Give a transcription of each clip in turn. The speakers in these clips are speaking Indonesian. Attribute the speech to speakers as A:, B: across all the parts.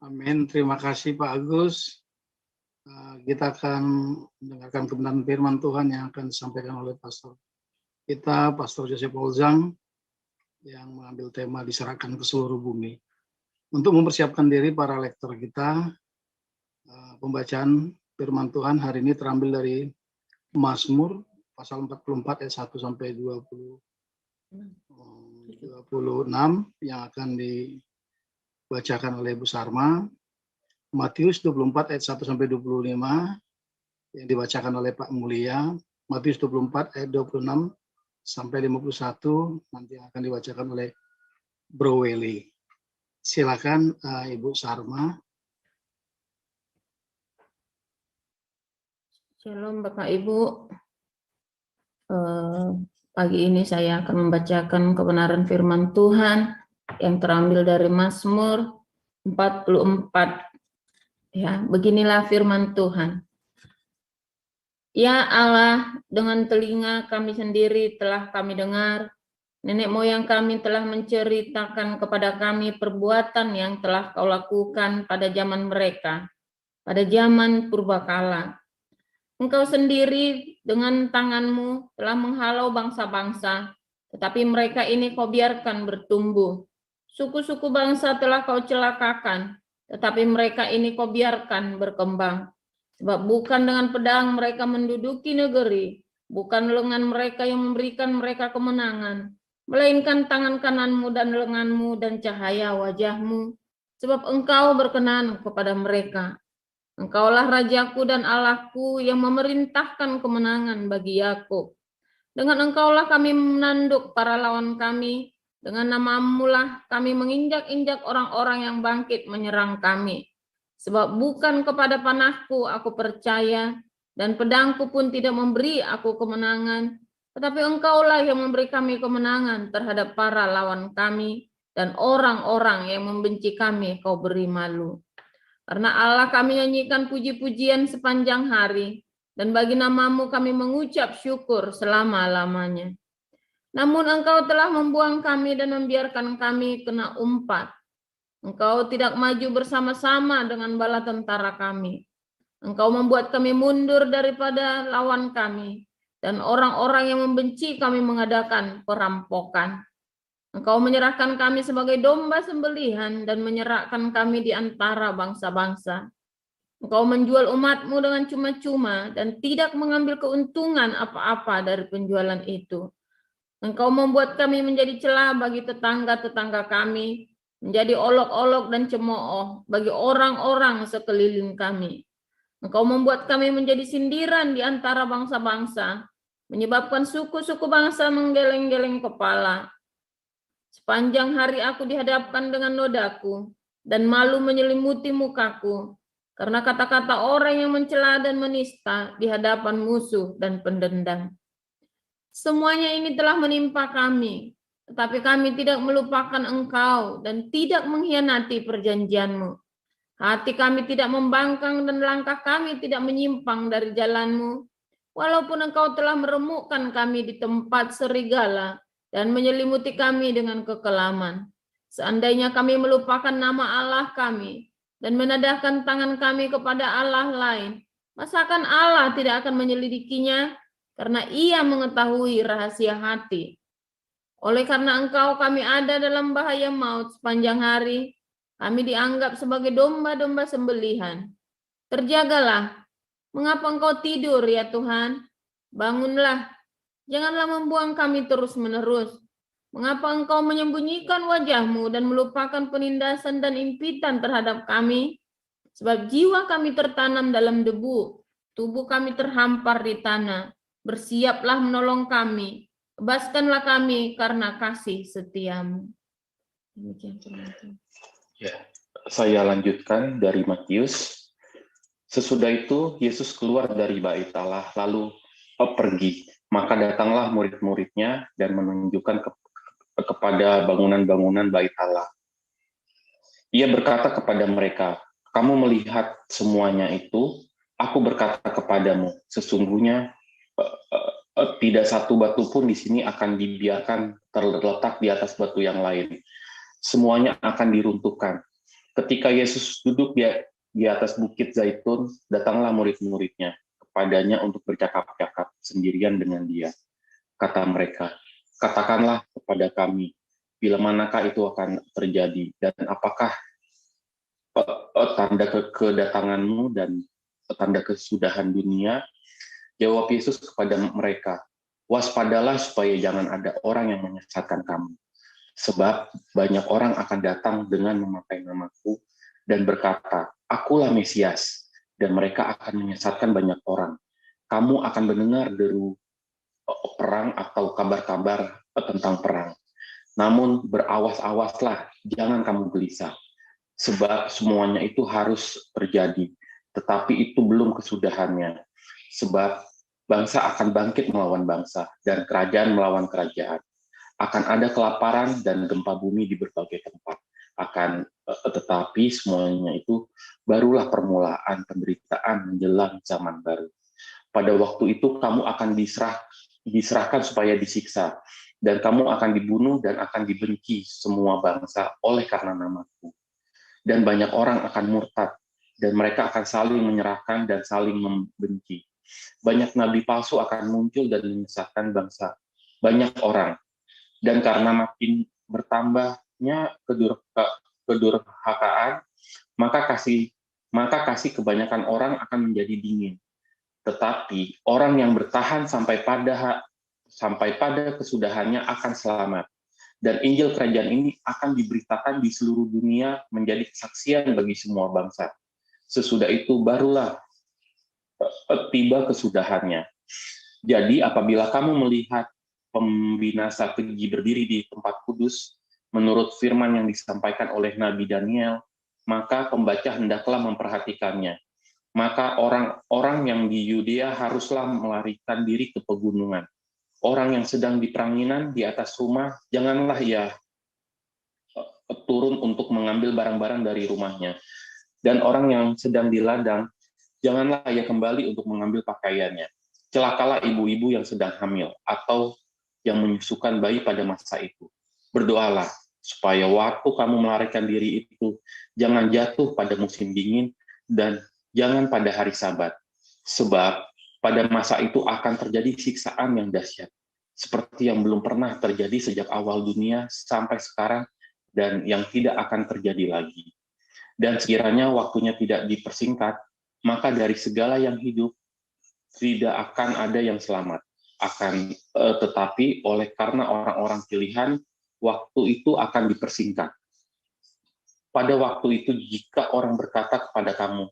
A: Amin. Terima kasih Pak Agus. Kita akan mendengarkan kebenaran firman Tuhan yang akan disampaikan oleh Pastor kita, Pastor Joseph Olzang, yang mengambil tema diserahkan ke seluruh bumi. Untuk mempersiapkan diri para lektor kita, pembacaan firman Tuhan hari ini terambil dari Mazmur pasal 44 ayat 1 sampai 26 yang akan dibacakan oleh Bu Sarma. Matius 24 ayat 1 sampai 25 yang dibacakan oleh Pak Mulia. Matius 24 ayat 26 sampai 51 nanti akan dibacakan oleh Bro Welly. Silakan Ibu Sarma.
B: Shalom Bapak Ibu. Pagi ini saya akan membacakan kebenaran firman Tuhan yang terambil dari Mazmur 44. Ya, beginilah firman Tuhan. Ya Allah, dengan telinga kami sendiri telah kami dengar, nenek moyang kami telah menceritakan kepada kami perbuatan yang telah Kau lakukan pada zaman mereka, pada zaman purbakala. Engkau sendiri dengan tangan-Mu telah menghalau bangsa-bangsa, tetapi mereka ini Kau biarkan bertumbuh. Suku-suku bangsa telah Kau celakakan, tetapi mereka ini Kau biarkan berkembang. Sebab bukan dengan pedang mereka menduduki negeri, bukan lengan mereka yang memberikan mereka kemenangan, melainkan tangan kanan-Mu dan lengan-Mu dan cahaya wajah-Mu, sebab Engkau berkenan kepada mereka. Engkaulah Rajaku dan Allahku yang memerintahkan kemenangan bagi Yakub. Dengan Engkaulah kami menanduk para lawan kami, dengan nama-Mu lah kami menginjak-injak orang-orang yang bangkit menyerang kami. Sebab bukan kepada panahku aku percaya, dan pedangku pun tidak memberi aku kemenangan, tetapi Engkaulah yang memberi kami kemenangan terhadap para lawan kami, dan orang-orang yang membenci kami Kau beri malu. Karena Allah kami nyanyikan puji-pujian sepanjang hari, dan bagi nama-Mu kami mengucap syukur selama-lamanya. Namun Engkau telah membuang kami dan membiarkan kami kena umpat. Engkau tidak maju bersama-sama dengan bala tentara kami. Engkau membuat kami mundur daripada lawan kami, dan orang-orang yang membenci kami mengadakan perampokan. Engkau menyerahkan kami sebagai domba sembelihan dan menyerahkan kami di antara bangsa-bangsa. Engkau menjual umat-Mu dengan cuma-cuma dan tidak mengambil keuntungan apa-apa dari penjualan itu. Engkau membuat kami menjadi celah bagi tetangga-tetangga kami, menjadi olok-olok dan cemooh bagi orang-orang sekeliling kami. Engkau membuat kami menjadi sindiran di antara bangsa-bangsa, menyebabkan suku-suku bangsa menggeleng-geleng kepala. Sepanjang hari aku dihadapkan dengan nodaku, dan malu menyelimuti mukaku, karena kata-kata orang yang mencela dan menista di hadapan musuh dan pendendam. Semuanya ini telah menimpa kami, tetapi kami tidak melupakan Engkau dan tidak mengkhianati perjanjian-Mu. Hati kami tidak membangkang dan langkah kami tidak menyimpang dari jalan-Mu, walaupun Engkau telah meremukkan kami di tempat serigala dan menyelimuti kami dengan kekelaman. Seandainya kami melupakan nama Allah kami dan menadahkan tangan kami kepada Allah lain, masakan Allah tidak akan menyelidikinya? Karena Ia mengetahui rahasia hati. Oleh karena Engkau kami ada dalam bahaya maut sepanjang hari, kami dianggap sebagai domba-domba sembelihan. Terjagalah, mengapa Engkau tidur ya Tuhan? Bangunlah, janganlah membuang kami terus-menerus. Mengapa Engkau menyembunyikan wajah-Mu dan melupakan penindasan dan impitan terhadap kami? Sebab jiwa kami tertanam dalam debu, tubuh kami terhampar di tanah. Bersiaplah menolong kami, bebaskanlah kami karena kasih setia-Mu.
C: Ya, saya lanjutkan dari Matius. Sesudah itu Yesus keluar dari bait Allah lalu pergi. Maka datanglah murid-muridnya dan menunjukkan kepada bangunan-bangunan bait Allah. Ia berkata kepada mereka, "Kamu melihat semuanya itu? Aku berkata kepadamu, sesungguhnya tidak satu batu pun di sini akan dibiarkan terletak di atas batu yang lain. Semuanya akan diruntuhkan. Ketika Yesus duduk di atas bukit Zaitun, datanglah murid-muridnya kepadanya untuk bercakap-cakap sendirian dengan dia. Kata mereka, katakanlah kepada kami, bila manakah itu akan terjadi, dan apakah tanda kedatanganmu dan tanda kesudahan dunia? Jawab Yesus kepada mereka, waspadalah supaya jangan ada orang yang menyesatkan kamu. Sebab banyak orang akan datang dengan memakai namaku dan berkata, akulah Mesias, dan mereka akan menyesatkan banyak orang. Kamu akan mendengar deru perang atau kabar-kabar tentang perang. Namun berawas-awaslah, jangan kamu gelisah. Sebab semuanya itu harus terjadi, tetapi itu belum kesudahannya. Sebab bangsa akan bangkit melawan bangsa, dan kerajaan melawan kerajaan. Akan ada kelaparan dan gempa bumi di berbagai tempat. Tetapi semuanya itu barulah permulaan penderitaan menjelang zaman baru. Pada waktu itu kamu akan diserahkan supaya disiksa, dan kamu akan dibunuh dan akan dibenci semua bangsa oleh karena namaku. Dan banyak orang akan murtad, dan mereka akan saling menyerahkan dan saling membenci. Banyak nabi palsu akan muncul dan menyesatkan bangsa. Banyak orang. Dan karena makin bertambahnya kedurhakaan, maka kasih kebanyakan orang akan menjadi dingin. Tetapi orang yang bertahan sampai pada kesudahannya akan selamat. Dan Injil Kerajaan ini akan diberitakan di seluruh dunia menjadi kesaksian bagi semua bangsa. Sesudah itu barulah tiba kesudahannya. Jadi apabila kamu melihat pembinasa keji berdiri di tempat kudus, menurut firman yang disampaikan oleh Nabi Daniel, maka pembaca hendaklah memperhatikannya. Maka orang-orang yang di Yudea haruslah melarikan diri ke pegunungan. Orang yang sedang di peranginan di atas rumah, janganlah ia turun untuk mengambil barang-barang dari rumahnya. Dan orang yang sedang di ladang, janganlah ia kembali untuk mengambil pakaiannya. Celakalah ibu-ibu yang sedang hamil, atau yang menyusukan bayi pada masa itu. Berdoalah, supaya waktu kamu melarikan diri itu, jangan jatuh pada musim dingin, dan jangan pada hari Sabat. Sebab pada masa itu akan terjadi siksaan yang dahsyat, seperti yang belum pernah terjadi sejak awal dunia sampai sekarang, dan yang tidak akan terjadi lagi. Dan sekiranya waktunya tidak dipersingkat, maka dari segala yang hidup, tidak akan ada yang selamat. Tetapi oleh karena orang-orang pilihan, waktu itu akan dipersingkat. Pada waktu itu jika orang berkata kepada kamu,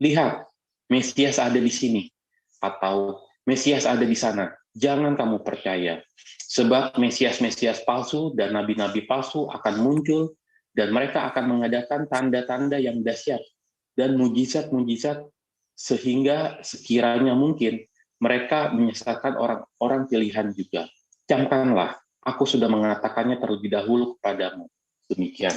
C: lihat, Mesias ada di sini, atau Mesias ada di sana, jangan kamu percaya. Sebab Mesias-Mesias palsu dan nabi-nabi palsu akan muncul, dan mereka akan mengadakan tanda-tanda yang dahsyat dan mujizat-mujizat, sehingga sekiranya mungkin mereka menyesatkan orang-orang pilihan juga. Camkanlah, aku sudah mengatakannya terlebih dahulu kepadamu. Demikian.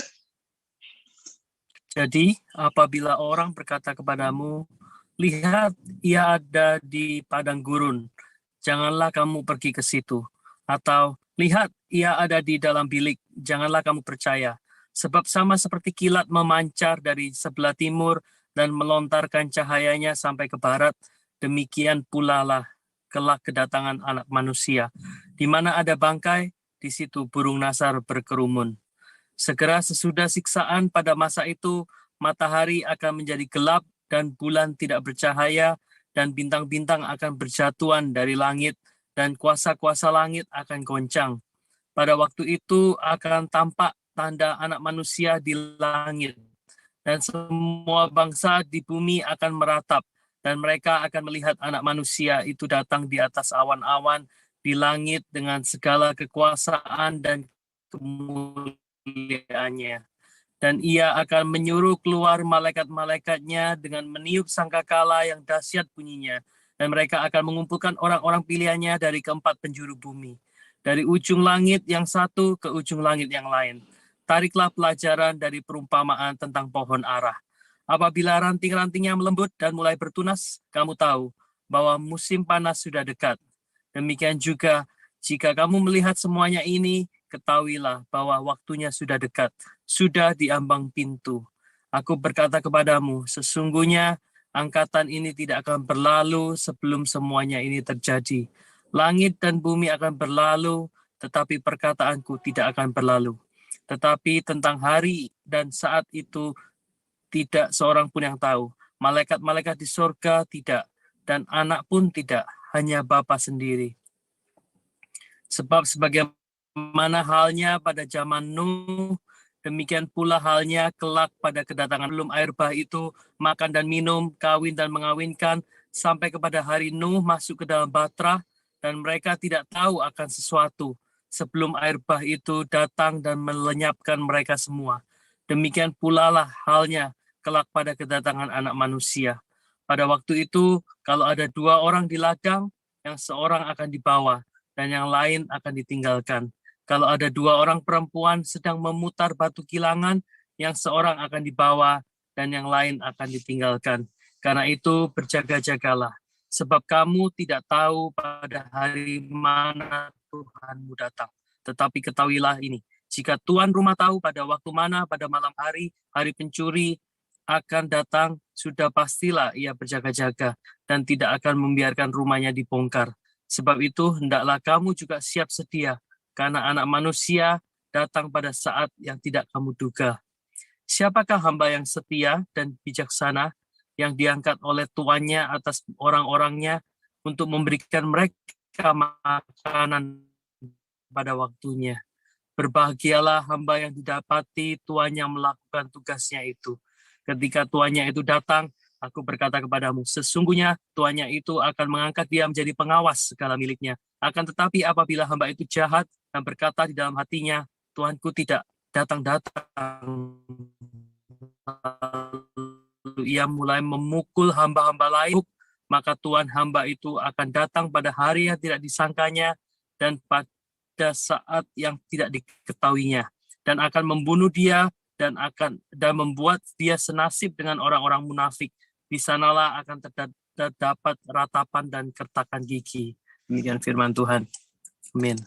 D: Jadi, apabila orang berkata kepadamu, lihat, ia ada di padang gurun, janganlah kamu pergi ke situ. Atau, lihat, ia ada di dalam bilik, janganlah kamu percaya. Sebab sama seperti kilat memancar dari sebelah timur dan melontarkan cahayanya sampai ke barat, demikian pula lah kelak kedatangan Anak Manusia. Di mana ada bangkai, di situ burung nasar berkerumun. Segera sesudah siksaan pada masa itu, matahari akan menjadi gelap dan bulan tidak bercahaya, dan bintang-bintang akan berjatuhan dari langit, dan kuasa-kuasa langit akan goncang. Pada waktu itu akan tampak tanda Anak Manusia di langit, dan semua bangsa di bumi akan meratap, dan mereka akan melihat Anak Manusia itu datang di atas awan-awan di langit dengan segala kekuasaan dan kemuliaannya. Dan ia akan menyuruh keluar malaikat-malaikatnya dengan meniup sangkakala yang dahsyat bunyinya. Dan mereka akan mengumpulkan orang-orang pilihannya dari keempat penjuru bumi, dari ujung langit yang satu ke ujung langit yang lain. Tariklah pelajaran dari perumpamaan tentang pohon ara. Apabila ranting-rantingnya melembut dan mulai bertunas, kamu tahu bahwa musim panas sudah dekat. Demikian juga, jika kamu melihat semuanya ini, ketahuilah bahwa waktunya sudah dekat, sudah di ambang pintu. Aku berkata kepadamu, sesungguhnya angkatan ini tidak akan berlalu sebelum semuanya ini terjadi. Langit dan bumi akan berlalu, tetapi perkataanku tidak akan berlalu. Tetapi tentang hari dan saat itu tidak seorang pun yang tahu. Malaikat-malaikat di surga tidak, dan anak pun tidak, hanya Bapa sendiri. Sebab sebagaimana halnya pada zaman Nuh, demikian pula halnya kelak pada kedatangan belum air bah itu, makan dan minum, kawin dan mengawinkan, sampai kepada hari Nuh masuk ke dalam bahtera, dan mereka tidak tahu akan sesuatu, sebelum air bah itu datang dan melenyapkan mereka semua. Demikian pula lah halnya kelak pada kedatangan anak manusia. Pada waktu itu, kalau ada 2 orang di ladang, yang seorang akan dibawa, dan yang lain akan ditinggalkan. Kalau ada 2 orang perempuan sedang memutar batu kilangan, yang seorang akan dibawa dan yang lain akan ditinggalkan. Karena itu berjaga-jagalah, sebab kamu tidak tahu pada hari mana Tuhanmu datang. Tetapi ketahuilah ini, jika tuan rumah tahu pada waktu mana pada malam hari, hari pencuri akan datang, sudah pastilah ia berjaga-jaga dan tidak akan membiarkan rumahnya dibongkar. Sebab itu hendaklah kamu juga siap sedia, karena anak manusia datang pada saat yang tidak kamu duga. Siapakah hamba yang setia dan bijaksana yang diangkat oleh tuannya atas orang-orangnya untuk memberikan mereka makanan pada waktunya? Berbahagialah hamba yang didapati tuannya melakukan tugasnya itu. Ketika tuannya itu datang, aku berkata kepadamu, sesungguhnya tuannya itu akan mengangkat dia menjadi pengawas segala miliknya. Akan tetapi apabila hamba itu jahat dan berkata di dalam hatinya, Tuanku tidak datang-datang, lalu ia mulai memukul hamba-hamba lain, maka Tuhan hamba itu akan datang pada hari yang tidak disangkanya dan pada saat yang tidak diketahuinya, dan akan membunuh dia dan membuat dia senasib dengan orang-orang munafik. Di sanalah akan terdapat ratapan dan kertakan gigi. Demikian firman Tuhan. Amin.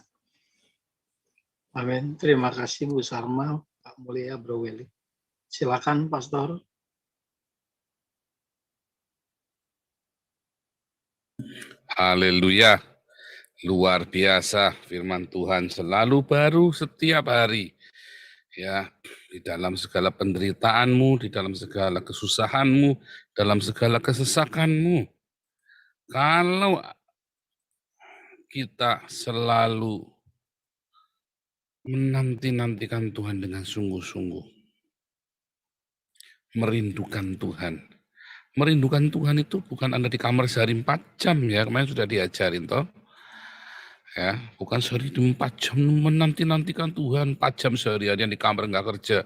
A: Amin. Terima kasih Bu Sarma, Pak Mulia, Bro Willy. Silakan Pastor.
E: Haleluya. Luar biasa firman Tuhan selalu baru setiap hari. Ya, di dalam segala penderitaanmu, di dalam segala kesusahanmu, dalam segala kesesakanmu. Kalau kita selalu menanti-nantikan Tuhan dengan sungguh-sungguh, merindukan Tuhan. Merindukan Tuhan itu bukan Anda di kamar sehari 4 jam ya, kemarin sudah diajarin toh. Ya, bukan sehari 4 jam menanti-nantikan Tuhan, 4 jam seharian di kamar nggak kerja.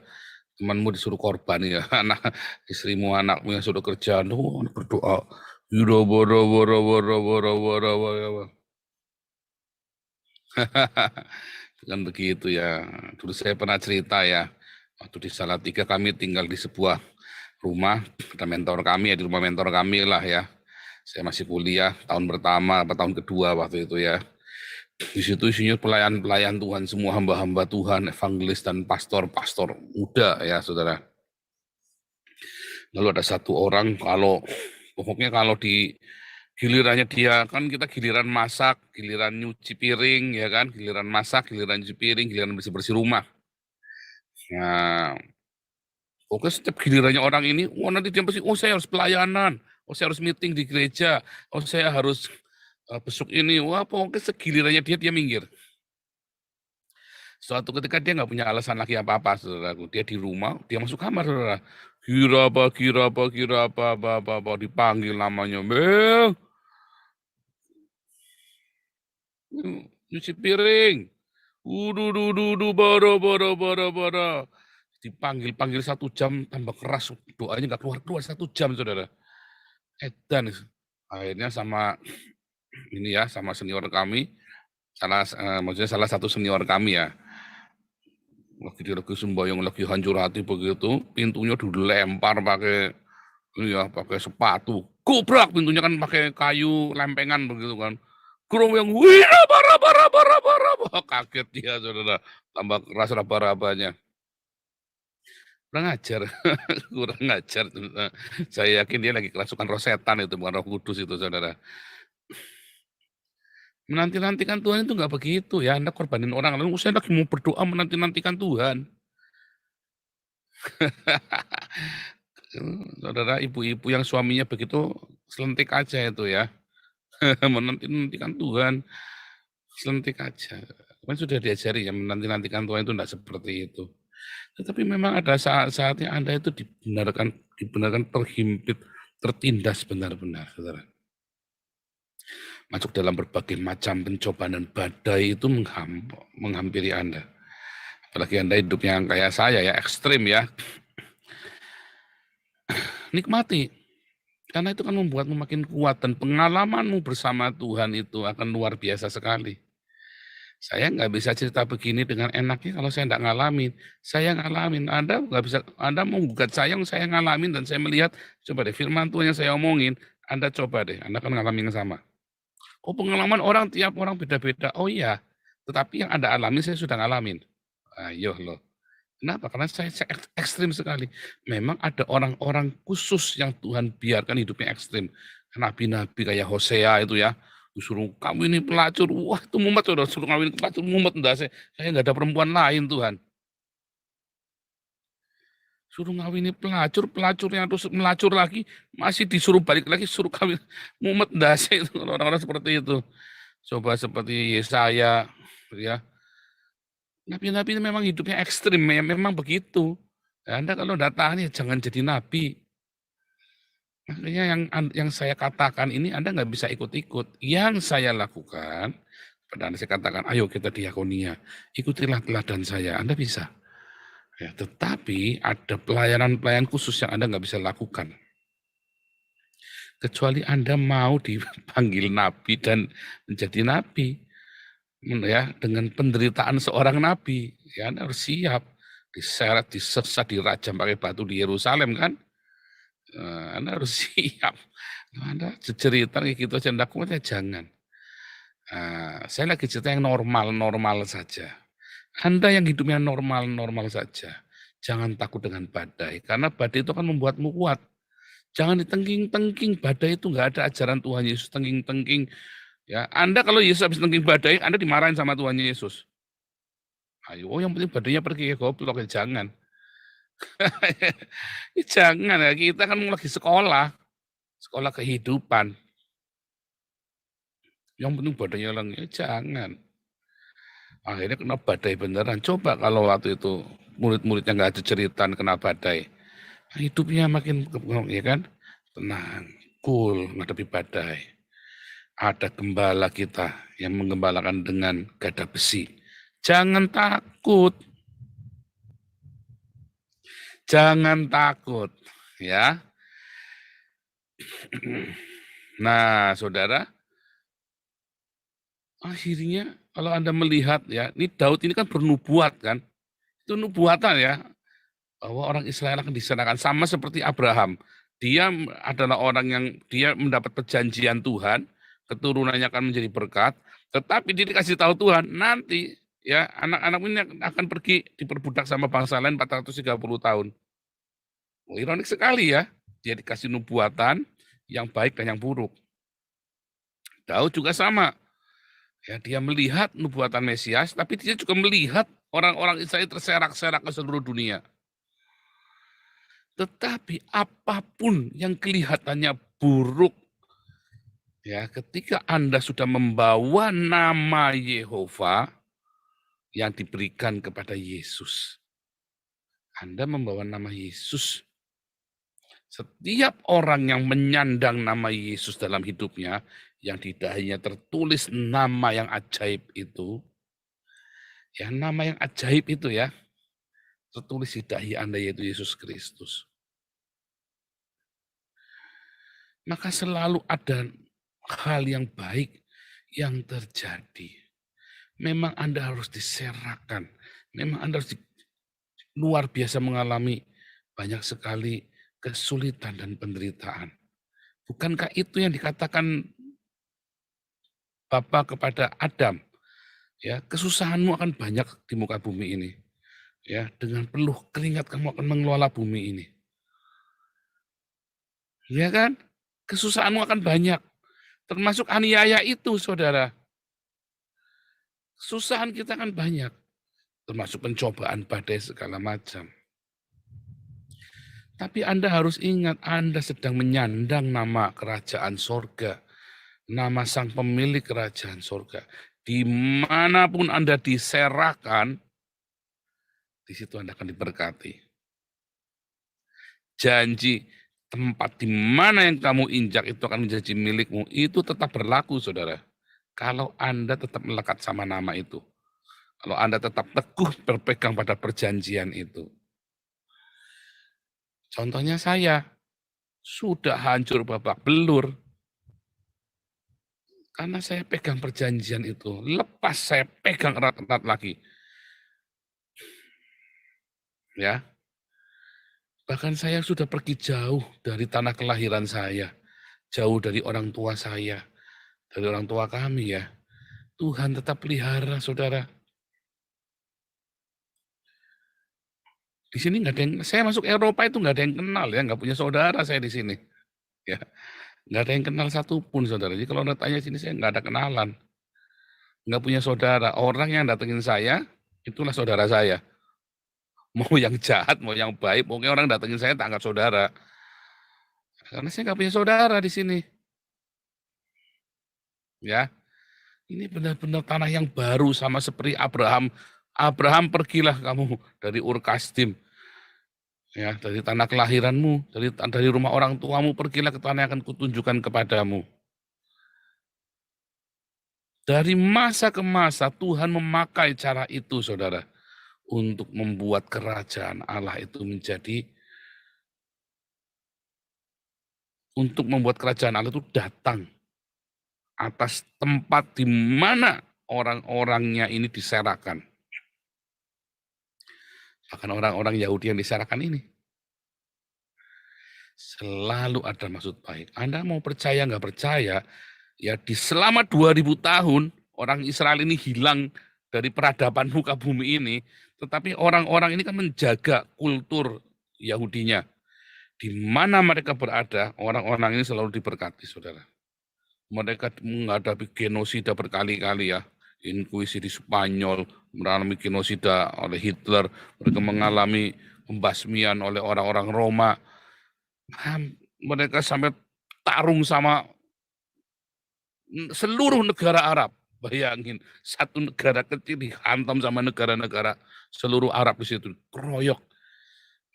E: Temanmu disuruh korban ya, anak istrimu, anakmu yang sudah kerja, berdoa. Bukan begitu ya. Dulu saya pernah cerita ya, waktu di Salatiga kami tinggal di sebuah rumah, ada mentor kami ya, di rumah mentor kami lah ya. Saya masih kuliah tahun pertama atau tahun kedua waktu itu ya. Di situ isinya pelayan-pelayan Tuhan, semua hamba-hamba Tuhan, evangelis dan pastor-pastor muda ya saudara. Lalu ada satu orang pokoknya kalau di gilirannya dia, kan kita giliran masak, giliran nyuci piring ya kan, giliran masak, giliran nyuci piring, giliran bersih-bersih rumah. Nah, pokoknya setiap gilirannya orang ini, nanti dia pasti, saya harus pelayanan, saya harus meeting di gereja, saya harus besok ini, pokoknya segilirannya dia minggir. Suatu ketika dia nggak punya alasan lagi apa-apa, saudaraku. Dia di rumah, dia masuk kamar, saudara. Kira apa, dipanggil namanya, Bel, nyuci piring, bara. Dipanggil 1 jam, tambah keras, doanya nggak keluar 1 jam, saudara. Edan, akhirnya sama senior kami, maksudnya salah satu senior kami ya, lagi sembahyang, lagi hancur hati begitu, pintunya dilempar pakai sepatu, gobrak, pintunya kan pakai kayu lempengan begitu kan, yang bara, kaget dia saudara, tambah keras raba-rabanya. kurang ajar, kurang ajar. Saya yakin dia lagi kerasukan roh setan itu, bukan Roh Kudus itu, saudara. Menanti-nantikan Tuhan itu nggak begitu ya. Anda korbanin orang lain, saya lagi mau berdoa menanti-nantikan Tuhan. Saudara, ibu-ibu yang suaminya begitu, selentik aja itu ya. Menanti-nantikan Tuhan, selentik aja. Kan sudah diajari ya, menanti-nantikan Tuhan itu tidak seperti itu. Tetapi memang ada saat-saatnya Anda itu dibenarkan terhimpit, tertindas benar-benar, saudara. Masuk dalam berbagai macam pencobaan dan badai itu menghampiri Anda. Apalagi Anda hidup yang kayak saya ya, ekstrim ya. Nikmati, karena itu kan membuatmu makin kuat dan pengalamanmu bersama Tuhan itu akan luar biasa sekali. Saya nggak bisa cerita begini dengan enaknya kalau saya nggak ngalamin. Saya ngalamin, Anda nggak bisa, Anda mau gugat saya ngalamin dan saya melihat, coba deh firman Tuhan yang saya omongin, Anda coba deh, Anda kan ngalamin yang sama. Oh pengalaman orang, tiap orang beda-beda, oh iya, tetapi yang Anda alami saya sudah ngalamin. Ayo loh. Kenapa? Karena saya ekstrim sekali. Memang ada orang-orang khusus yang Tuhan biarkan hidupnya ekstrim. Nabi-nabi kayak Hosea itu ya, disuruh kamu ini pelacur, wah itu mumet sudah, suruh kawin pelacur, mumet enggak, saya nggak ada perempuan lain Tuhan. Suruh ngawini pelacur, pelacurnya terus melacur lagi, masih disuruh balik lagi, suruh kawin, mumet enggak sih orang-orang seperti itu. Coba seperti Yesaya, ya. Nabi-nabi memang hidupnya ekstrim, memang begitu. Anda kalau udah tahan ya jangan jadi nabi. Makanya yang saya katakan ini Anda nggak bisa ikut-ikut. Yang saya lakukan, pada Anda saya katakan, ayo kita diakonia, ikutilah teladan saya, Anda bisa. Ya, tetapi ada pelayanan-pelayanan khusus yang Anda nggak bisa lakukan. Kecuali Anda mau dipanggil nabi dan menjadi nabi. Ya, dengan penderitaan seorang nabi, ya Anda harus siap diseret, disesat, dirajam pakai batu di Yerusalem kan, Anda harus siap. Anda cerita kayak gitu aja, Anda kuat ya jangan. Saya lagi cerita yang normal saja. Anda yang hidupnya normal saja, jangan takut dengan badai, karena badai itu akan membuatmu kuat. Jangan ditengking-tengking, badai itu nggak ada ajaran Tuhan Yesus tengking-tengking. Ya, Anda kalau Yesus habis tengking badai, Anda dimarahin sama Tuhan Yesus. Ayo, yang penting badainya pergi ya goblok, ya jangan. Jangan ya, kita kan lagi sekolah kehidupan. Yang penting badainya hilang, ya jangan. Akhirnya kena badai beneran. Coba kalau waktu itu murid-muridnya nggak ada cerita kena badai. Hidupnya makin, ya kan, tenang, cool, menghadapi badai. Ada gembala kita yang menggembalakan dengan gada besi. Jangan takut. Jangan takut, ya. Nah, saudara, akhirnya kalau Anda melihat ya, ini Daud ini kan bernubuat kan. Itu nubuatan ya, bahwa orang Israel akan diserahkan sama seperti Abraham. Dia adalah orang yang dia mendapat perjanjian Tuhan, keturunannya akan menjadi berkat, tetapi dia dikasih tahu Tuhan, nanti ya anak-anak ini akan pergi diperbudak sama bangsa lain 430 tahun. Oh, ironik sekali ya, dia dikasih nubuatan yang baik dan yang buruk. Daud juga sama. Ya, dia melihat nubuatan Mesias, tapi dia juga melihat orang-orang Israel terserak-serak ke seluruh dunia. Tetapi apapun yang kelihatannya buruk, ya, ketika Anda sudah membawa nama Yehova yang diberikan kepada Yesus, Anda membawa nama Yesus. Setiap orang yang menyandang nama Yesus dalam hidupnya, yang di dahinya tertulis nama yang ajaib itu, ya nama yang ajaib itu ya, tertulis di dahi Anda yaitu Yesus Kristus. Maka selalu ada hal yang baik yang terjadi. Memang Anda harus diserahkan, memang Anda harus luar biasa mengalami banyak sekali kesulitan dan penderitaan. Bukankah itu yang dikatakan Bapa kepada Adam? Ya, kesusahanmu akan banyak di muka bumi ini. Ya, dengan peluh keringat kamu akan mengelola bumi ini. Ya kan? Kesusahanmu akan banyak. Termasuk aniaya itu, saudara. Kesusahan kita akan banyak. Termasuk pencobaan, badai, segala macam. Tapi Anda harus ingat, Anda sedang menyandang nama kerajaan sorga. Nama sang pemilik kerajaan sorga. Dimanapun Anda diserahkan, di situ Anda akan diberkati. Janji tempat di mana yang kamu injak itu akan menjadi milikmu, itu tetap berlaku, saudara. Kalau Anda tetap melekat sama nama itu. Kalau Anda tetap teguh berpegang pada perjanjian itu. Contohnya saya, sudah hancur babak belur. Karena saya pegang perjanjian itu, lepas saya pegang erat-erat lagi. Ya, bahkan saya sudah pergi jauh dari tanah kelahiran saya, jauh dari orang tua saya, dari orang tua kami ya. Tuhan tetap pelihara, saudara. Di sini nggak ada yang, saya masuk Eropa itu nggak ada yang kenal ya, nggak punya saudara saya di sini. Ya, nggak ada yang kenal satupun, saudara. Jadi kalau Anda tanya sini, saya nggak ada kenalan. Nggak punya saudara. Orang yang datengin saya, itulah saudara saya. Mau yang jahat, mau yang baik, pokoknya orang datengin saya tak anggap saudara. Karena saya nggak punya saudara di sini. Ya, ini benar-benar tanah yang baru sama seperti Abraham. Abraham, pergilah kamu dari Ur Kasdim. Ya, dari tanah kelahiranmu, dari rumah orang tuamu, pergilah ke tanah yang akan kutunjukkan kepadamu. Dari masa ke masa Tuhan memakai cara itu, saudara, untuk membuat kerajaan Allah itu menjadi, untuk membuat kerajaan Allah itu datang atas tempat di mana orang-orangnya ini diserahkan. Bahkan orang-orang Yahudi yang diserahkan ini selalu ada maksud baik. Anda mau percaya nggak percaya, ya di selama 2000 tahun orang Israel ini hilang dari peradaban muka bumi ini, tetapi orang-orang ini kan menjaga kultur Yahudinya. Di mana mereka berada, orang-orang ini selalu diberkati, saudara. Mereka menghadapi genosida berkali-kali ya, inkuisi di Spanyol, mengalami genosida oleh Hitler, mereka mengalami pembasmian oleh orang-orang Roma, mereka sampai tarung sama seluruh negara Arab. Bayangin, satu negara kecil dihantam sama negara-negara seluruh Arab di situ, keroyok.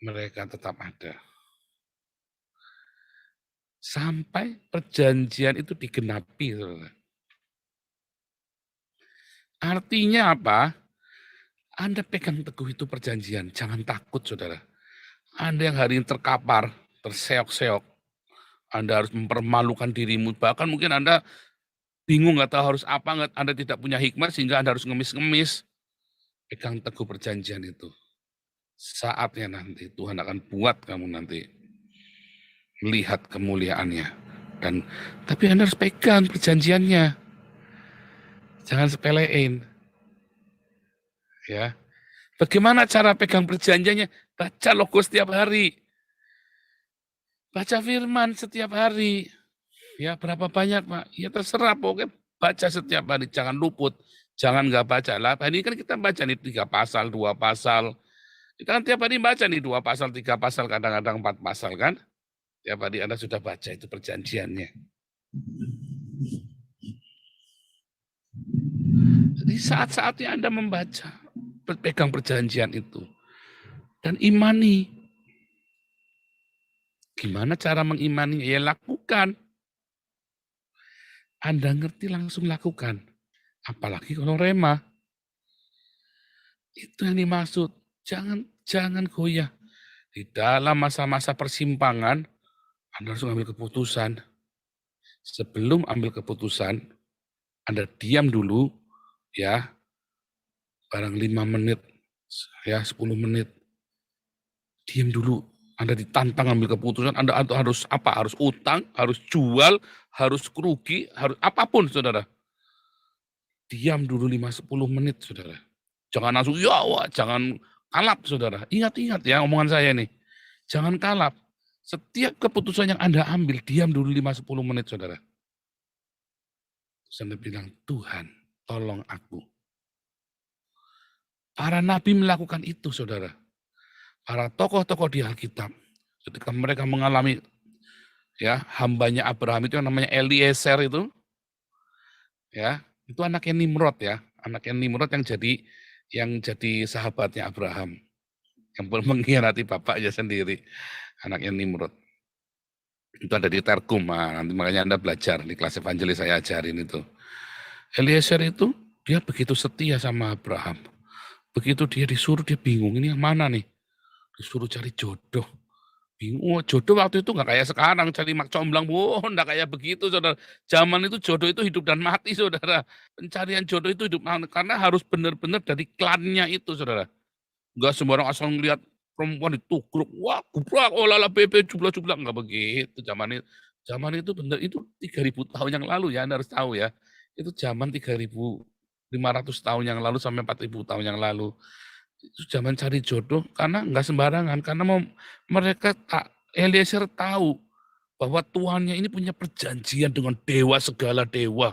E: Mereka tetap ada. Sampai perjanjian itu digenapi, saudara. Artinya apa? Anda pegang teguh itu perjanjian, jangan takut, saudara. Anda yang hari ini terkapar, terseok-seok, Anda harus mempermalukan dirimu, bahkan mungkin Anda bingung nggak tahu harus apa, Anda tidak punya hikmah sehingga Anda harus ngemis-ngemis. Pegang teguh perjanjian itu. Saatnya nanti Tuhan akan buat kamu nanti melihat kemuliaannya. Tapi Anda harus pegang perjanjiannya. Jangan sepelein. Ya. Bagaimana cara pegang perjanjiannya? Baca Logos setiap hari. Baca firman setiap hari. Ya, berapa banyak, Pak? Ya terserah, pokoknya baca setiap hari. Jangan luput. Jangan nggak baca. Lah, ini kan kita baca nih 3 pasal, 2 pasal. Kita kan tiap hari baca nih 2 pasal, 3 pasal, kadang-kadang 4 pasal kan. Tiap hari Anda sudah baca itu perjanjiannya. Jadi saat-saatnya Anda membaca, pegang perjanjian itu. Dan imani. Gimana cara mengimani? Ya lakukan. Anda ngerti langsung lakukan. Apalagi kalau rema. Itu yang dimaksud. Jangan goyah. Di dalam masa-masa persimpangan, Anda harus mengambil keputusan. Sebelum ambil keputusan, Anda diam dulu, ya, barang 5 menit, ya 10 menit. Diam dulu. Anda ditantang ambil keputusan, Anda harus apa? Harus utang, harus jual, harus kerugi, harus apapun, saudara. Diam dulu 5-10 menit, saudara. Jangan langsung, ya wah, jangan kalap, saudara. Ingat-ingat ya omongan saya nih. Jangan kalap. Setiap keputusan yang Anda ambil, diam dulu 5-10 menit, saudara. Terus Anda bilang, Tuhan, tolong aku. Para nabi melakukan itu, saudara. Para tokoh-tokoh di Alkitab, ketika mereka mengalami ya hambanya Abraham itu yang namanya Eliezer itu, ya itu anaknya Nimrod ya, anaknya Nimrod yang jadi sahabatnya Abraham, yang mengkhianati bapaknya sendiri, anaknya Nimrod. Itu ada di Targum, nanti makanya Anda belajar di kelas evangelis saya ajarin itu. Eliezer itu dia begitu setia sama Abraham. Begitu dia disuruh, dia bingung, ini yang mana nih? Disuruh cari jodoh. Bingung, jodoh waktu itu nggak kayak sekarang, cari mak comblang, nggak kayak begitu, saudara. Zaman itu jodoh itu hidup dan mati, saudara. Pencarian jodoh itu hidup mati, karena harus benar-benar dari klannya itu, saudara. Nggak sembarang asal ngelihat perempuan ditukruk, wah gubrak, oh lala bebe, jublah-jublah, nggak begitu. Zaman itu benar, itu 3.000 tahun yang lalu ya, Anda harus tahu ya. Itu zaman 3.500 tahun yang lalu sampai 4.000 tahun yang lalu. Itu zaman cari jodoh karena nggak sembarangan, karena mereka Eliezer tahu bahwa tuannya ini punya perjanjian dengan dewa, segala dewa.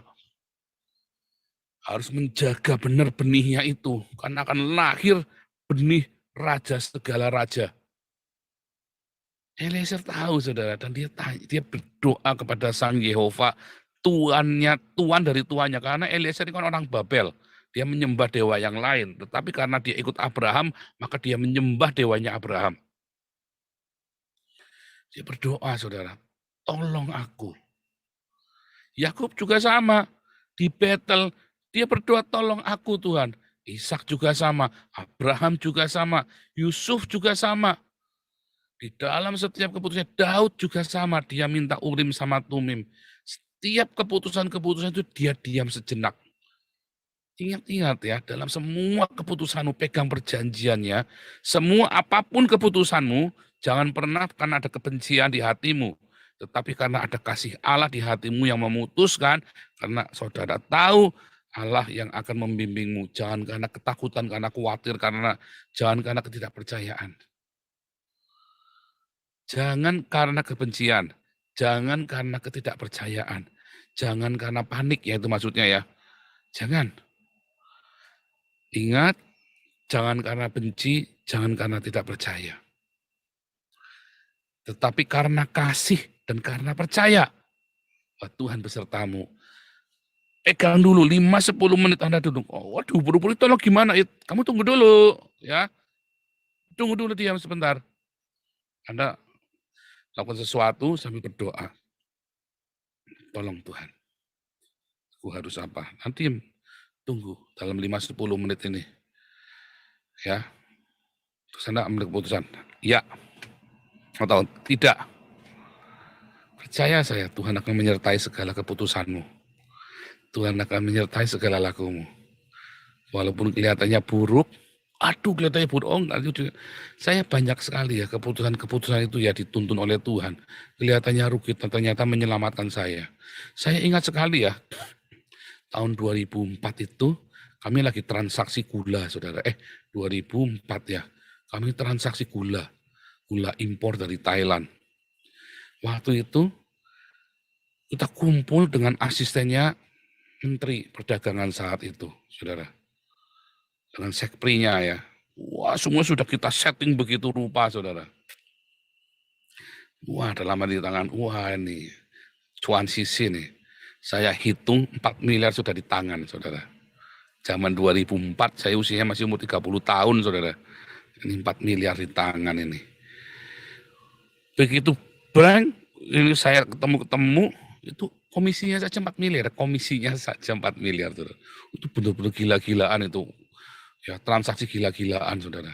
E: Harus menjaga benar benihnya itu, karena akan lahir benih raja, segala raja. Eliezer tahu, saudara, dan dia berdoa kepada Sang Yehova, Tuan dari tuannya, karena Eliezer ini kan orang Babel. Dia menyembah dewa yang lain, tetapi karena dia ikut Abraham, maka dia menyembah dewanya Abraham. Dia berdoa, saudara, tolong aku. Yakub juga sama, di Betel, dia berdoa, tolong aku Tuhan. Ishak juga sama, Abraham juga sama, Yusuf juga sama. Di dalam setiap keputusan, Daud juga sama, dia minta Urim sama Tumim. Setiap keputusan-keputusan itu dia diam sejenak. Ingat-ingat ya, dalam semua keputusanmu pegang perjanjiannya, semua apapun keputusanmu, jangan pernah karena ada kebencian di hatimu, tetapi karena ada kasih Allah di hatimu yang memutuskan, karena saudara tahu Allah yang akan membimbingmu, jangan karena ketakutan, karena khawatir, jangan karena ketidakpercayaan. Jangan karena kebencian, jangan karena ketidakpercayaan, jangan karena panik, ya itu maksudnya ya, jangan. Ingat, jangan karena benci, jangan karena tidak percaya. Tetapi karena kasih dan karena percaya, Tuhan besertamu. Pegang dulu 5-10 menit Anda duduk. Oh, waduh, buru-buru tolong gimana? Kamu tunggu dulu, ya. Tunggu dulu, diam sebentar. Anda lakukan sesuatu sambil berdoa. Tolong Tuhan. Aku harus apa? Nanti tunggu dalam 5-10 menit ini. Ya. Terus Anda ambil keputusan. Ya. Atau tidak. Percaya saya, Tuhan akan menyertai segala keputusanmu. Tuhan akan menyertai segala lakumu. Walaupun kelihatannya buruk, kelihatannya buruk. Oh, enggak. Saya banyak sekali ya keputusan-keputusan itu ya dituntun oleh Tuhan. Kelihatannya rugi, ternyata menyelamatkan saya. Saya ingat sekali ya, tahun 2004 itu kami lagi transaksi gula, saudara. 2004 ya, kami transaksi gula impor dari Thailand. Waktu itu kita kumpul dengan asistennya Menteri Perdagangan saat itu, saudara. Dengan sekprinya ya. Wah, semua sudah kita setting begitu rupa, saudara. Wah, dalam di tangan, wah ini, cuan sisi nih. Saya hitung 4 miliar sudah di tangan, saudara. Zaman 2004, saya usianya masih umur 30 tahun, saudara. Ini 4 miliar di tangan ini. Begitu bank, ini saya ketemu, itu komisinya saja 4 miliar, komisinya saja 4 miliar, saudara. Itu benar-benar gila-gilaan itu. Ya, transaksi gila-gilaan, saudara.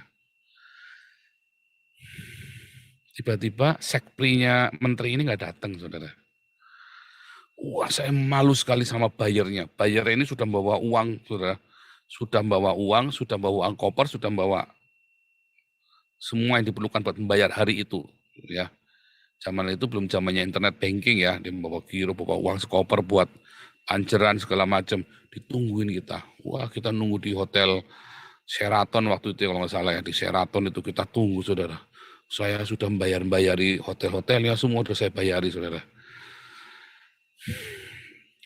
E: Tiba-tiba sekprinya menteri ini nggak datang, saudara. Wah, saya malu sekali sama bayarnya. Bayar ini sudah bawa uang, saudara. Sudah bawa uang koper, sudah bawa semua yang diperlukan buat membayar hari itu, ya. Zaman itu belum zamannya internet banking ya, dia bawa giro, bawa uang sekoper buat anceran segala macam, ditungguin kita. Wah, kita nunggu di hotel Sheraton waktu itu kalau nggak salah ya, di Sheraton itu kita tunggu saudara. Saya sudah bayari hotel-hotelnya semua sudah saya bayari saudara.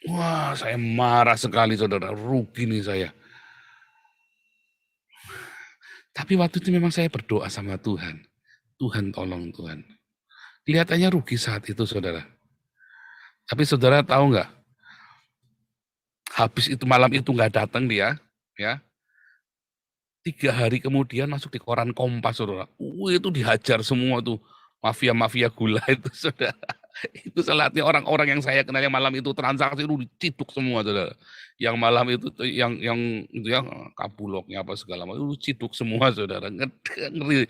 E: Wah, saya marah sekali saudara, rugi nih saya. Tapi waktu itu memang saya berdoa sama Tuhan. Tuhan tolong Tuhan. Kelihatannya rugi saat itu saudara. Tapi saudara tahu nggak? Habis itu malam itu nggak datang dia, ya. 3 hari kemudian masuk di koran Kompas saudara. Itu dihajar semua tuh mafia-mafia gula itu saudara. Itu salatnya orang-orang yang saya kenal yang malam itu transaksi itu diciduk semua saudara. Yang malam itu yang itu ya kabuloknya apa segala macam itu ciduk semua saudara. Ngeri.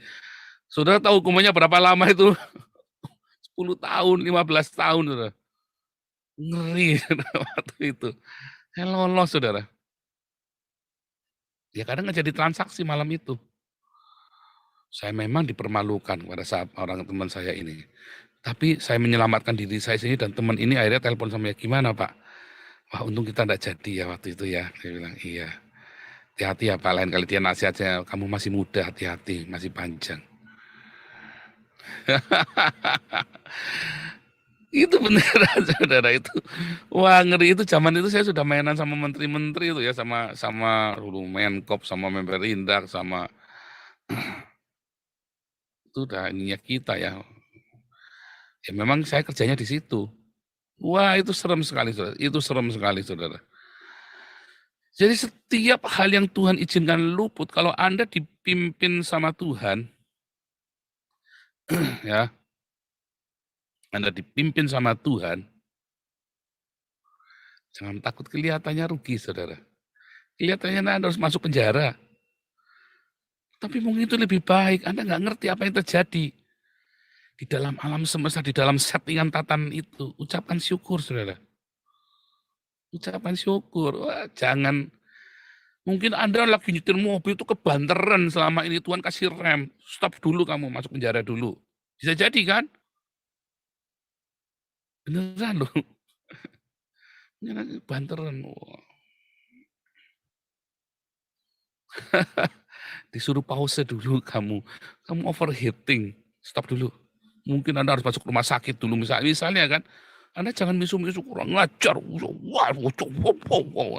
E: Saudara tahu hukumannya berapa lama itu? 10 tahun, 15 tahun saudara. Ngeri waktu itu. Saya lolos saudara. Ya kadang nggak jadi transaksi malam itu. Saya memang dipermalukan pada saat orang teman saya ini. Tapi saya menyelamatkan diri saya sendiri dan teman ini akhirnya telepon sama saya, gimana Pak? Wah untung kita enggak jadi ya waktu itu ya. Saya bilang iya. Hati-hati ya Pak, lain kali dia nasihatnya, kamu masih muda, hati-hati, masih panjang. Itu beneran saudara itu. Wah ngeri itu zaman itu saya sudah mainan sama menteri-menteri itu ya, sama dulu Menkop, sama Menperindak, sama itu udah ininya kita ya. Ya memang saya kerjanya di situ. Wah itu serem sekali saudara, itu serem sekali saudara. Jadi setiap hal yang Tuhan izinkan luput, kalau Anda dipimpin sama Tuhan, ya, Anda dipimpin sama Tuhan, jangan takut kelihatannya rugi saudara. Kelihatannya Anda harus masuk penjara. Tapi mungkin itu lebih baik, Anda nggak ngerti apa yang terjadi. Di dalam alam semesta, di dalam settingan tatanan itu, ucapkan syukur saudara. Ucapan syukur, wah, jangan. Mungkin Anda lagi nyetir mobil itu kebanteran selama ini Tuhan kasih rem. Stop dulu kamu, masuk penjara dulu. Bisa jadi kan? Beneran loh. Banteran. Disuruh pause dulu kamu. Kamu overheating. Stop dulu. Mungkin Anda harus masuk rumah sakit dulu misalnya kan. Anda jangan misu-misu kurang ngajar.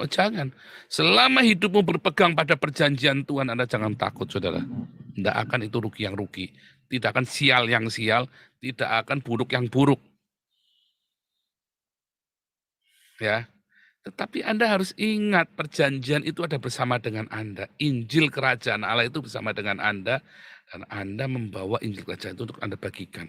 E: Jangan. Selama hidupmu berpegang pada perjanjian Tuhan, Anda jangan takut, saudara. Tidak akan itu rugi yang rugi. Tidak akan sial yang sial. Tidak akan buruk yang buruk. Ya. Tetapi Anda harus ingat, perjanjian itu ada bersama dengan Anda. Injil kerajaan Allah itu bersama dengan Anda. Dan Anda membawa Injil kerajaan itu untuk Anda bagikan.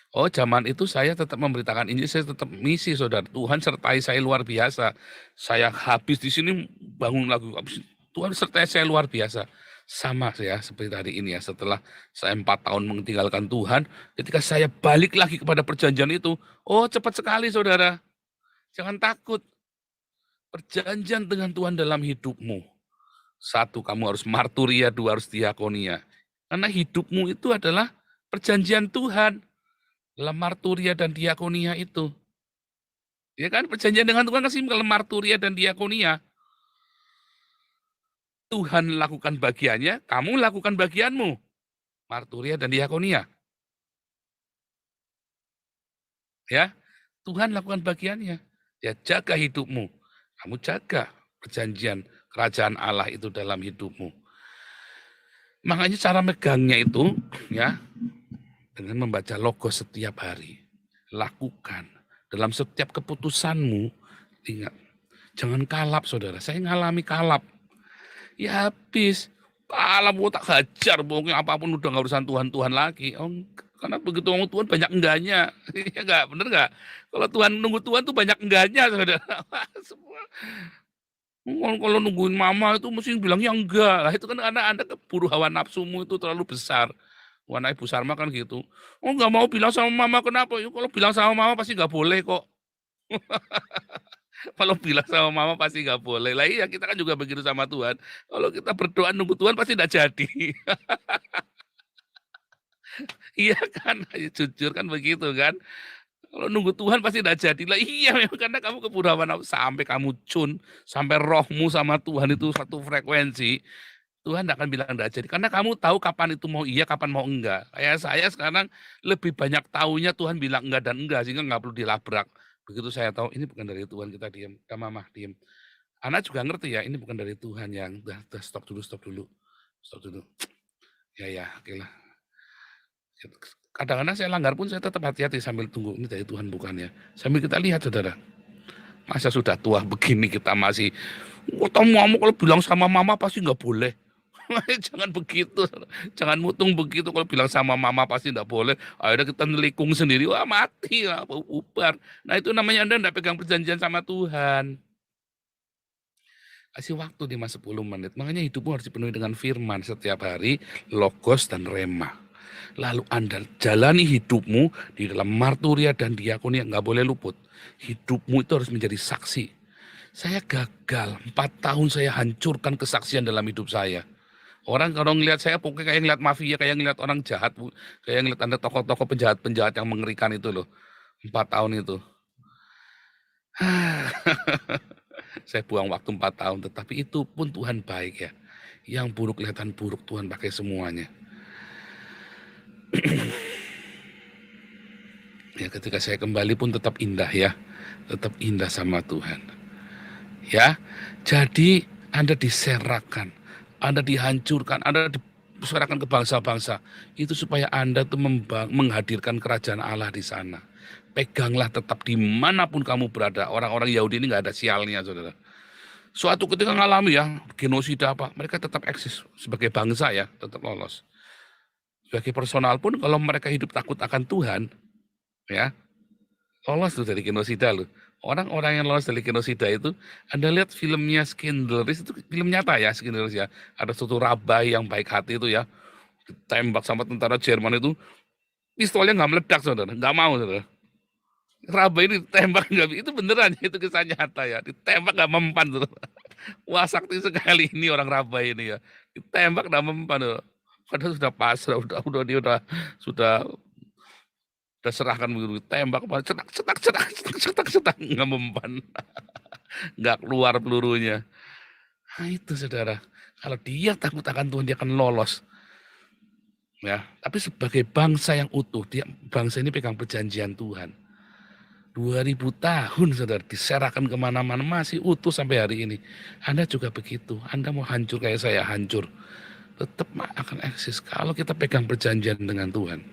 E: Oh, zaman itu saya tetap memberitakan Injil, saya tetap misi, saudara. Tuhan sertai saya luar biasa. Saya habis di sini bangun lagu. Tuhan sertai saya luar biasa. Sama ya, seperti tadi ini ya. Setelah saya 4 tahun meninggalkan Tuhan, ketika saya balik lagi kepada perjanjian itu, oh cepat sekali, saudara. Jangan takut. Perjanjian dengan Tuhan dalam hidupmu. 1, kamu harus marturia, 2, harus diakonia. Karena hidupmu itu adalah perjanjian Tuhan. Dalam marturia dan diakonia itu. Ya kan, perjanjian dengan Tuhan kasih dalam marturia dan diakonia. Tuhan lakukan bagiannya, kamu lakukan bagianmu. Marturia dan diakonia. Ya, Tuhan lakukan bagiannya. Ya, jaga hidupmu. Kamu jaga perjanjian kerajaan Allah itu dalam hidupmu. Makanya cara megangnya itu, ya, dengan membaca logos setiap hari. Lakukan. Dalam setiap keputusanmu, ingat. Jangan kalap, saudara. Saya ngalami kalap. Ya habis. Kalap, tak hajar. Pokoknya apapun udah gak urusan Tuhan-Tuhan lagi. Oh, karena begitu ngomong Tuhan banyak enggaknya. Ya enggak, bener enggak? Kalau Tuhan nunggu Tuhan tuh banyak enggaknya, saudara. Semua. Kalau nungguin mama itu mesti bilangnya enggak. Lah itu kan karena Anda keburu hawa nafsumu itu terlalu besar. Warna Ibu Sarma kan gitu. Oh nggak mau bilang sama mama kenapa? Ya, kalau bilang sama mama pasti nggak boleh kok. Kalau bilang sama mama pasti nggak boleh. Lah iya kita kan juga begitu sama Tuhan. Kalau kita berdoa nunggu Tuhan pasti nggak jadi. Iya kan, jujur kan begitu kan. Kalau nunggu Tuhan pasti tidak jadi lah. Iya memang karena kamu kepurawan sampai kamu sampai rohmu sama Tuhan itu satu frekuensi. Tuhan tidak akan bilang tidak jadi. Karena kamu tahu kapan itu mau iya, kapan mau enggak. Kayak saya sekarang lebih banyak tahunya Tuhan bilang enggak dan enggak sehingga nggak perlu dilabrak. Begitu saya tahu ini bukan dari Tuhan, kita diam. Mama diam. Anak juga ngerti ya ini bukan dari Tuhan yang udah stop dulu. Ya oke lah. Kadang-kadang saya langgar pun saya tetap hati-hati sambil tunggu ini dari Tuhan bukan ya. Sambil kita lihat saudara. Masa sudah tua begini kita masih kamu kalau bilang sama mama pasti nggak boleh. Jangan begitu, jangan mutung begitu kalau bilang sama mama pasti nggak boleh. Akhirnya kita nelikung sendiri, wah mati lah, bubar. Nah itu namanya Anda nggak pegang perjanjian sama Tuhan. Kasih waktu 5-10 menit. Makanya hidupmu harus dipenuhi dengan firman setiap hari, logos dan rema. Lalu Anda jalani hidupmu di dalam marturia dan diakonia, nggak boleh luput. Hidupmu itu harus menjadi saksi. Saya gagal, 4 tahun saya hancurkan kesaksian dalam hidup saya. Orang kalau ngelihat saya pokoknya kayak ngelihat mafia, kayak ngelihat orang jahat, kayak ngelihat Anda tokoh-tokoh penjahat-penjahat yang mengerikan itu loh. 4 tahun itu. Saya buang waktu 4 tahun, tetapi itu pun Tuhan baik ya. Yang buruk kelihatan buruk, Tuhan pakai semuanya. Ya ketika saya kembali pun tetap indah ya. Tetap indah sama Tuhan. Ya, jadi Anda diserahkan, Anda dihancurkan, Anda diserahkan ke bangsa-bangsa. Itu supaya Anda tuh menghadirkan kerajaan Allah di sana. Peganglah tetap dimanapun kamu berada. Orang-orang Yahudi ini nggak ada sialnya, saudara. Suatu ketika ngalami ya, genosida apa, mereka tetap eksis sebagai bangsa ya, tetap lolos. Sebagai personal pun kalau mereka hidup takut akan Tuhan, ya, lolos tuh dari genosida loh. Orang-orang yang lolos dari genosida itu, Anda lihat filmnya Scandalous, itu film nyata ya, Scandalous ya. Ada suatu rabai yang baik hati itu ya, ditembak sama tentara Jerman itu, pistolnya nggak meledak saudara, nggak mau saudara. Rabai ini ditembak nggak, itu beneran, itu kisah nyata ya, ditembak nggak mempan saudara. Wah sakti sekali ini orang Rabai ini ya, ditembak nggak mempan saudara. Padahal sudah pasrah, sudah serahkan begitu, tembak, cetak, nggak mempan, nggak keluar pelurunya. Nah itu saudara, kalau dia takut akan Tuhan dia akan lolos. Ya, tapi sebagai bangsa yang utuh, bangsa ini pegang perjanjian Tuhan. 2000 tahun saudara diserahkan kemana-mana masih utuh sampai hari ini. Anda juga begitu, Anda mau hancur kayak saya hancur, tetap akan eksis kalau kita pegang perjanjian dengan Tuhan.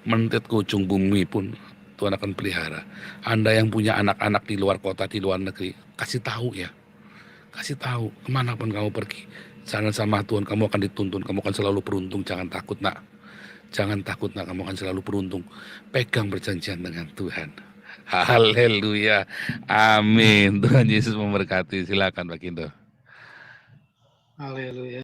E: Menit ke ujung bumi pun Tuhan akan pelihara. Anda yang punya anak-anak di luar kota, di luar negeri, kasih tahu ya. Kasih tahu kemanapun kamu pergi. Jangan sama Tuhan, kamu akan dituntun, kamu akan selalu beruntung, jangan takut nak. Jangan takut nak, kamu akan selalu beruntung. Pegang perjanjian dengan Tuhan. Haleluya. Amin. Tuhan Yesus memberkati. Silakan Pak Kindo.
A: Haleluya.